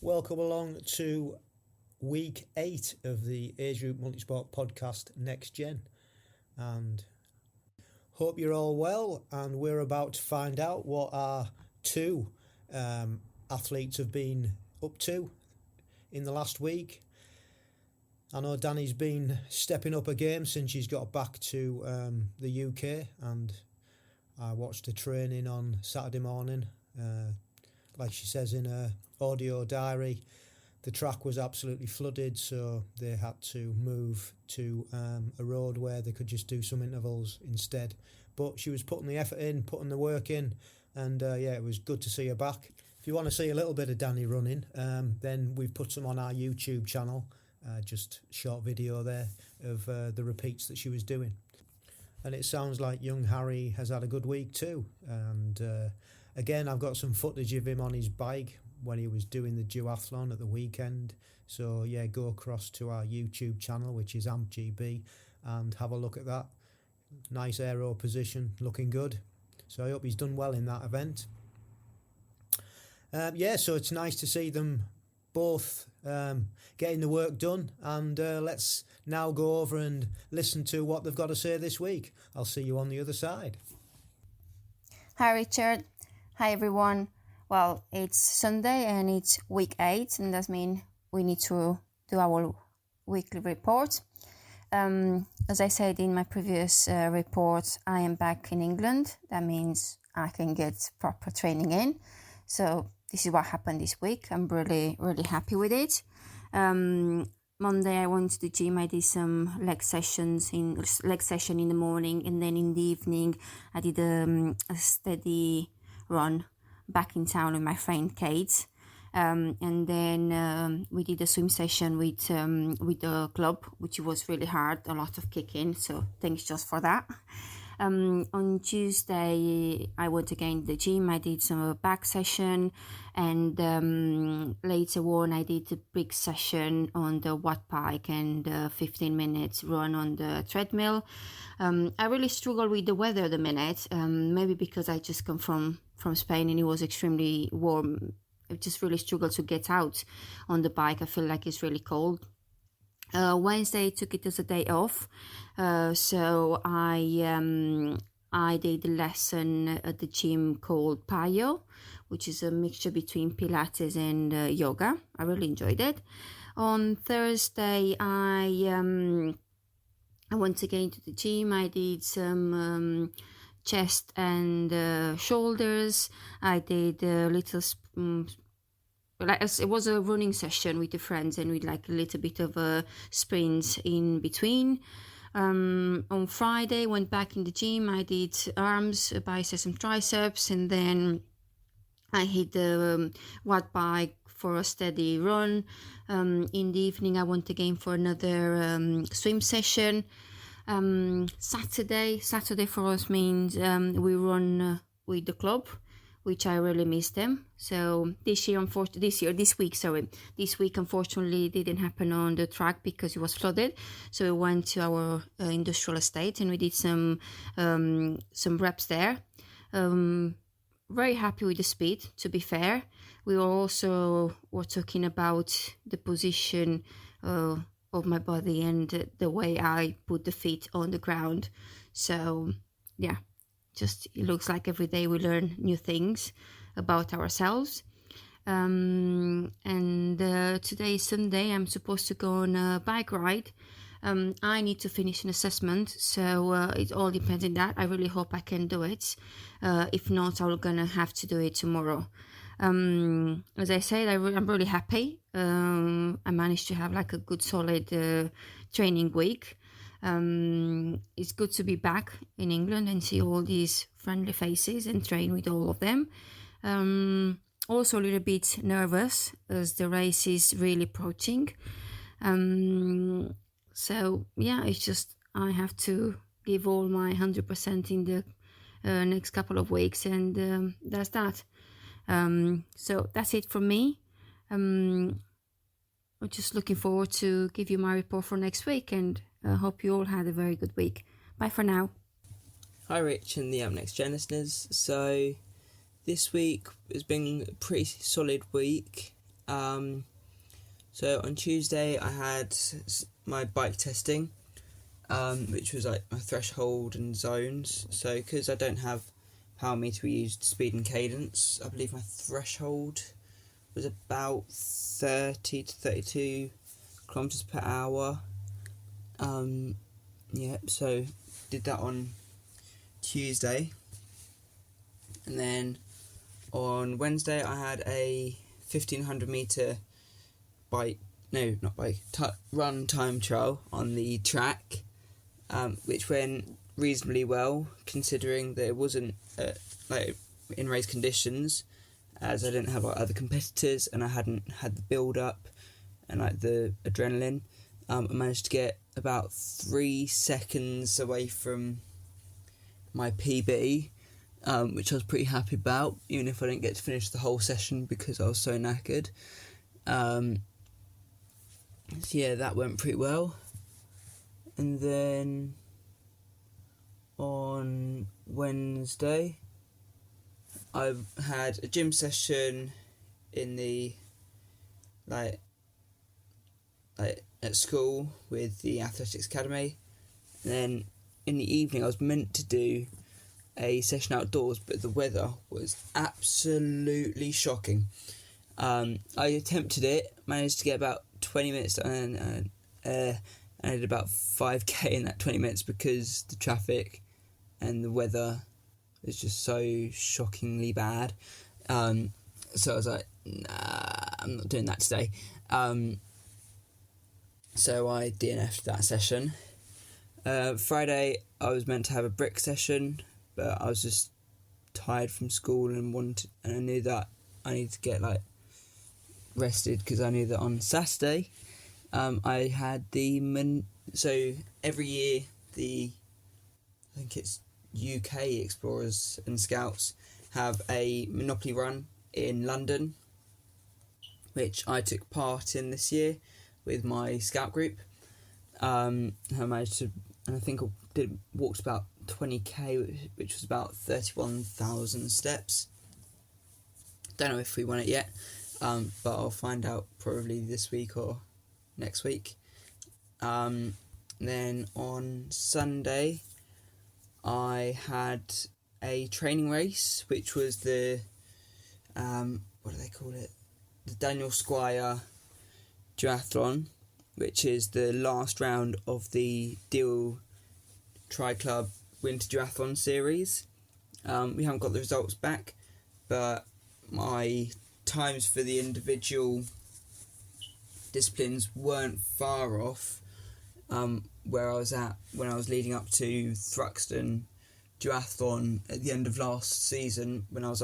Welcome along to week 8 of the Agegroup Multisport podcast Next Gen, and hope you're all well. And we're about to find out what our two athletes have been up to in the last week. I know Danny's been stepping up a game since she's got back to the UK, and I watched her training on Saturday morning. Like she says in her audio diary, the track was absolutely flooded, so they had to move to a road where they could just do some intervals instead. But she was putting the effort in, putting the work in, and it was good to see her back. If you want to see a little bit of Danny running, then we've put some on our YouTube channel, just short video there of the repeats that she was doing. And it sounds like young Harry has had a good week too, and again, I've got some footage of him on his bike when he was doing the duathlon at the weekend. So yeah, go across to our YouTube channel, which is AmpGB, and have a look at that. Nice aero position, looking good. So I hope he's done well in that event. So it's nice to see them both getting the work done. And let's now go over and listen to what they've got to say this week. I'll see you on the other side. Hi Richard. Hi everyone. Well, it's Sunday and it's week 8, and that means we need to do our weekly report. As I said in my previous report, I am back in England. That means I can get proper training in. So this is what happened this week. I'm really, really happy with it. Monday I went to the gym. I did some leg session in the morning, and then in the evening I did a steady run back in town with my friend Kate, and then we did a swim session with the club, which was really hard, a lot of kicking, so thanks just for that. On Tuesday I went again to the gym. I did some back session, and later on I did a big session on the watt bike and 15 minutes run on the treadmill. I really struggle with the weather at the minute, maybe because I just come from Spain and it was extremely warm. I just really struggle to get out on the bike. I feel like it's really cold. Wednesday I took it as a day off, so I did a lesson at the gym called Payo, which is a mixture between Pilates and yoga. I really enjoyed it. On Thursday I went again to the gym. I did some chest and shoulders. I did a little it was a running session with the friends, and with like a little bit of a sprint in between. On Friday went back in the gym. I did arms, biceps and triceps, and then I hit the watt bike for a steady run. In the evening I went again for another swim session. Saturday for us means we run with the club, which I really miss them. So this week unfortunately didn't happen on the track because it was flooded. So we went to our industrial estate and we did some reps there. Very happy with the speed, to be fair. We were talking about the position of my body and the way I put the feet on the ground. So yeah, just it looks like every day we learn new things about ourselves. And today is Sunday. I'm supposed to go on a bike ride. I need to finish an assessment, so it all depends on that. I really hope I can do it. If not, I'm gonna have to do it tomorrow. As I said, I'm really happy. I managed to have like a good solid training week. It's good to be back in England and see all these friendly faces and train with all of them. Also a little bit nervous as the race is really approaching. So yeah, it's just I have to give all my 100% in the next couple of weeks, and that's that. So that's it from me. I'm just looking forward to give you my report for next week, and I hope you all had a very good week. Bye for now. Hi Rich and the Next Gen listeners. So this week has been a pretty solid week. So on Tuesday I had my bike testing, which was like my threshold and zones. So because I don't have power meter, we used speed and cadence. I believe my threshold was about 30 to 32 kilometers per hour. So did that on Tuesday, and then on Wednesday I had a 1500 meter run time trial on the track, which went reasonably well considering that it wasn't in race conditions, as I didn't have other competitors and I hadn't had the build up and the adrenaline. I managed to get about 3 seconds away from my PB, which I was pretty happy about, even if I didn't get to finish the whole session because I was so knackered. That went pretty well. And then on Wednesday I had a gym session in the at school with the athletics academy, and then in the evening I was meant to do a session outdoors, but the weather was absolutely shocking. I attempted it, managed to get about 20 minutes and I did about 5k in that 20 minutes because the traffic and the weather was just so shockingly bad. So I was like, nah, I'm not doing that today. So I DNF'd that session. Friday I was meant to have a brick session, but I was just tired from school and I knew that I needed to get rested, because I knew that on Saturday I had so every year I think it's UK Explorers and Scouts have a Monopoly run in London, which I took part in this year with my scout group. I managed to, and I think I walked about 20k, which was about 31,000 steps. Don't know if we won it yet, but I'll find out probably this week or next week. Then on Sunday I had a training race, which was the what do they call it? The Daniel Squire Duathlon, which is the last round of the Deal Tri-Club Winter Duathlon series. We haven't got the results back, but my times for the individual disciplines weren't far off where I was at when I was leading up to Thruxton Duathlon at the end of last season, when I was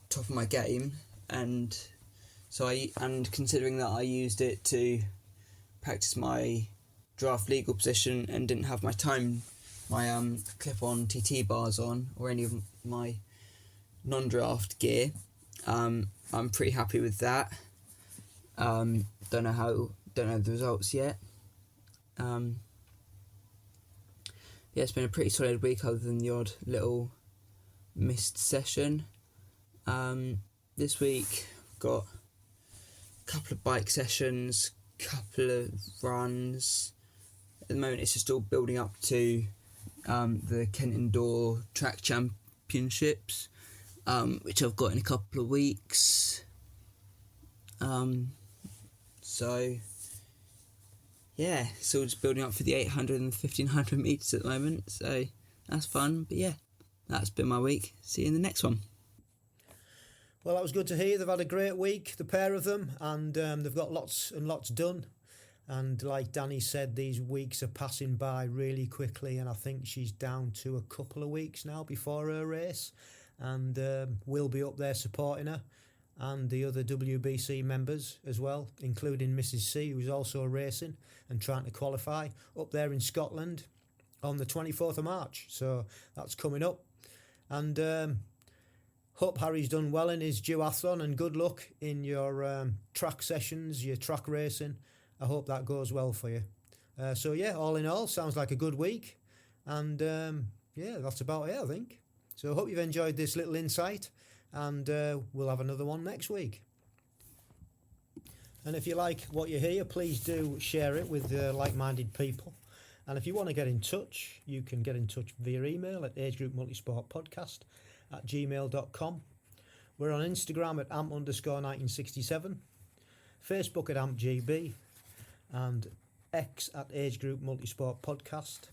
top of my game. And so considering that I used it to practice my draft legal position and didn't have my clip-on TT bars on or any of my non-draft gear, I'm pretty happy with that. Don't know the results yet. It's been a pretty solid week other than the odd little missed session. This week I've got a couple of bike sessions, couple of runs. At the moment it's just all building up to the Kent Indoor Track Championships, which I've got in a couple of weeks. It's all just building up for the 800 and 1500 metres at the moment, so that's fun. But that's been my week. See you in the next one. Well, that was good to hear. They've had a great week, the pair of them, and they've got lots and lots done. And like Danny said, these weeks are passing by really quickly, and I think she's down to a couple of weeks now before her race, and we'll be up there supporting her, and the other WBC members as well, including Mrs. C, who's also racing and trying to qualify up there in Scotland on the 24th of March. So that's coming up. And hope Harry's done well in his duathlon, and good luck in your track sessions, your track racing. I hope that goes well for you. All in all, sounds like a good week. And that's about it, I think. So I hope you've enjoyed this little insight, and we'll have another one next week. And if you like what you hear, please do share it with like-minded people. And if you want to get in touch, you can get in touch via email at agegroupmultisportpodcast@gmail.com. We're on Instagram at amp_1967, Facebook at ampgb, and X at agegroupmultisportpodcast.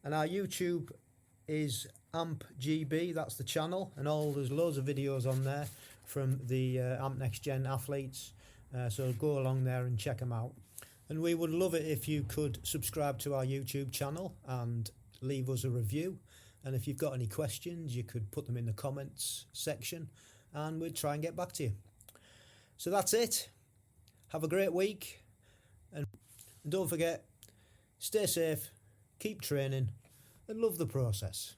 And our YouTube is ampgb, that's the channel, and there's loads of videos on there from the Amp Next Gen athletes. So go along there and check them out. And we would love it if you could subscribe to our YouTube channel and leave us a review. And if you've got any questions, you could put them in the comments section and we'll try and get back to you. So that's it. Have a great week. And don't forget, stay safe, keep training, and love the process.